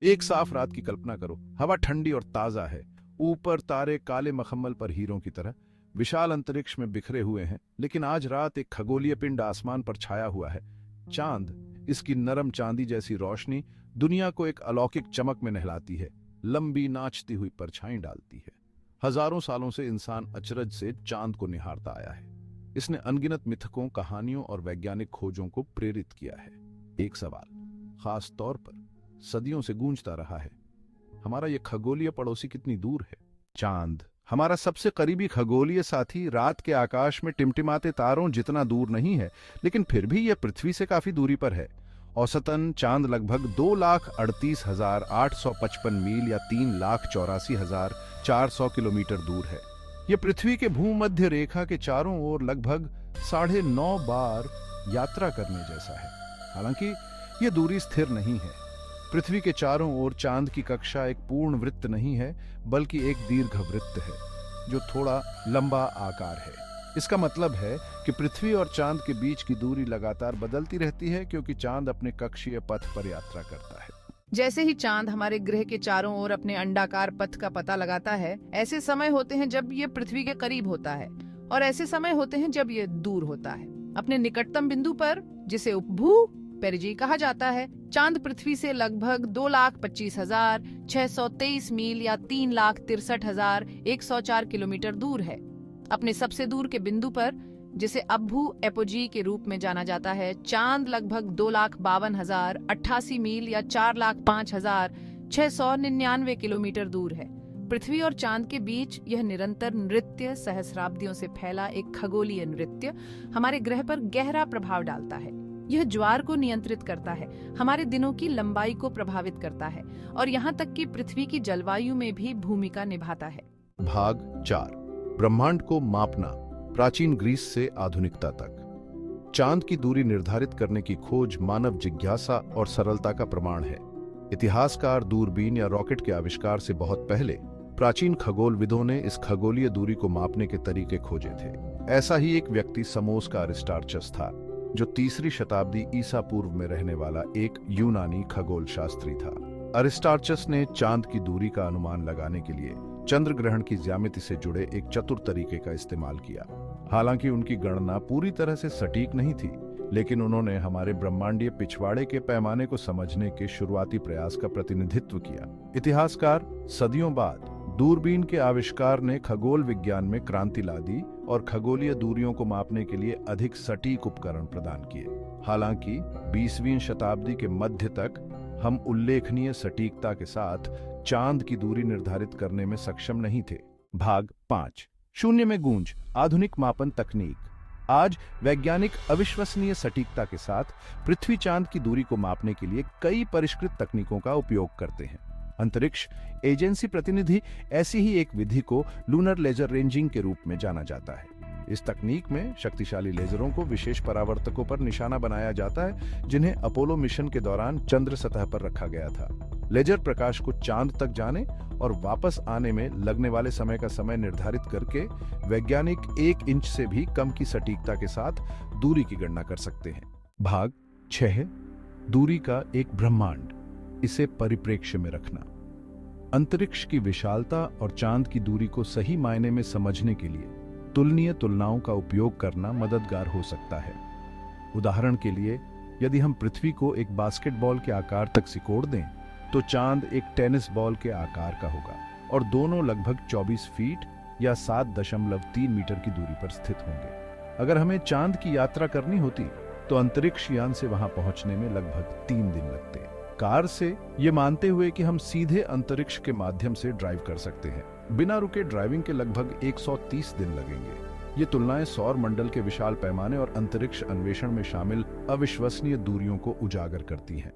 एक साफ रात की कल्पना करो। हवा ठंडी और ताजा है। ऊपर तारे काले मखमल पर हीरों की तरह विशाल अंतरिक्ष में बिखरे हुए हैं। लेकिन आज रात एक खगोलीय पिंड आसमान पर छाया हुआ है, चांद। इसकी नरम चांदी जैसी रोशनी दुनिया को एक अलौकिक चमक में नहलाती है, लंबी नाचती हुई परछाई डालती है। हजारों सालों से इंसान अचरज से चांद को निहारता आया है। इसने अनगिनत मिथकों, कहानियों और वैज्ञानिक खोजों को प्रेरित किया है। एक सवाल खास तौर पर सदियों से गूंजता रहा है, हमारा यह खगोलीय पड़ोसी कितनी दूर है? चांद हमारा सबसे करीबी खगोलीय साथी रात के आकाश में टिमटिमाते तारों जितना दूर नहीं है, लेकिन फिर भी यह पृथ्वी से काफी दूरी पर है। औसतन चांद लगभग 2,38,855 मील या 3,84,400 किलोमीटर दूर है। यह पृथ्वी के भूमध्य रेखा के चारों ओर लगभग 9.5 बार यात्रा करने जैसा है। हालांकि यह दूरी स्थिर नहीं है। पृथ्वी के चारों ओर चांद की कक्षा एक पूर्ण वृत्त नहीं है, बल्कि एक दीर्घ वृत्त है जो थोड़ा लंबा आकार है। इसका मतलब है कि पृथ्वी और चांद के बीच की दूरी लगातार बदलती रहती है, क्योंकि चांद अपने कक्षीय पथ पर यात्रा करता है। जैसे ही चांद हमारे ग्रह के चारों ओर अपने अंडाकार पथ का पता लगाता है, ऐसे समय होते हैं जब ये पृथ्वी के करीब होता है और ऐसे समय होते हैं जब ये दूर होता है। अपने निकटतम बिंदु पर, जिसे उपभू पेरिजी कहा जाता है, चांद पृथ्वी से लगभग 2,25,623 मील या 3,63,104 किलोमीटर दूर है। अपने सबसे दूर के बिंदु पर, जिसे अब्भू एपोजी के रूप में जाना जाता है, चांद लगभग 2,52,088 मील या 4,05,699 किलोमीटर दूर है। पृथ्वी और चांद के बीच यह निरंतर नृत्य, सहस्राब्दियों से फैला एक खगोलीय नृत्य, हमारे ग्रह पर गहरा प्रभाव डालता है। यह ज्वार को नियंत्रित करता है, हमारे दिनों की लंबाई को प्रभावित करता है और यहाँ तक कि पृथ्वी की जलवायु में भी भूमिका निभाता है। भाग 4, ब्रह्मांड को मापना, प्राचीन ग्रीस से आधुनिकता तक। चांद की दूरी निर्धारित करने की खोज मानव जिज्ञासा और सरलता का प्रमाण है। इतिहासकार दूरबीन या रॉकेट के आविष्कार से बहुत पहले प्राचीन खगोलविदों ने इस खगोलीय दूरी को मापने के तरीके खोजे थे। ऐसा ही एक व्यक्ति समोस का अरिस्टार्चस था, जो 3री शताब्दी ईसा पूर्व में रहने वाला एक यूनानी खगोल शास्त्री था। अरिस्टार्चस ने चांद की दूरी का अनुमान लगाने के लिए चंद्र ग्रहण की ज्यामिति से जुड़े एक चतुर तरीके का इस्तेमाल किया। हालांकि उनकी गणना पूरी तरह से सटीक नहीं थी, लेकिन उन्होंने हमारे ब्रह्मांडीय पिछवाड़े के पैमाने को समझने के शुरुआती प्रयास का प्रतिनिधित्व किया। इतिहासकार सदियों बाद दूरबीन के आविष्कार ने खगोल विज्ञान में क्रांति ला दी और खगोलीय दूरियों को मापने के लिए अधिक सटीक उपकरण प्रदान किए। हालांकि 20वीं शताब्दी के मध्य तक हम उल्लेखनीय सटीकता के साथ चांद की दूरी निर्धारित करने में सक्षम नहीं थे। भाग 5, शून्य में गूंज, आधुनिक मापन तकनीक। आज वैज्ञानिक अविश्वसनीय सटीकता के साथ पृथ्वी चांद की दूरी को मापने के लिए कई परिष्कृत तकनीकों का उपयोग करते हैं। अंतरिक्ष एजेंसी प्रतिनिधि ऐसी ही एक विधि को लूनर लेजर रेंजिंग के रूप में जाना जाता है। इस तकनीक में शक्तिशाली लेजरों को विशेष परावर्तकों पर निशाना बनाया जाता है, जिन्हें अपोलो मिशन के दौरान चंद्र सतह पर रखा गया था। लेजर प्रकाश को चांद तक जाने और वापस आने में लगने वाले समय का समय निर्धारित करके वैज्ञानिक 1 इंच से भी कम की सटीकता के साथ दूरी की गणना कर सकते हैं। भाग 6, दूरी का एक ब्रह्मांड, इसे परिप्रेक्ष्य में रखना। अंतरिक्ष की विशालता और चांद की दूरी को सही मायने में समझने के लिए तुलनीय तुलनाओं का उपयोग करना मददगार हो सकता है। उदाहरण के लिए, यदि हम पृथ्वी को एक बास्केटबॉल के आकार तक सिकोड़ दें, तो चांद एक टेनिस बॉल के आकार का होगा और दोनों लगभग 24 फीट या 7.3 मीटर की दूरी पर स्थित होंगे। अगर हमें चांद की यात्रा करनी होती तो अंतरिक्ष यान से वहां पहुंचने में लगभग 3 दिन लगते। कार से, ये मानते हुए कि हम सीधे अंतरिक्ष के माध्यम से ड्राइव कर सकते हैं, बिना रुके ड्राइविंग के लगभग 130 दिन लगेंगे। ये तुलनाएं सौर मंडल के विशाल पैमाने और अंतरिक्ष अन्वेषण में शामिल अविश्वसनीय दूरियों को उजागर करती हैं।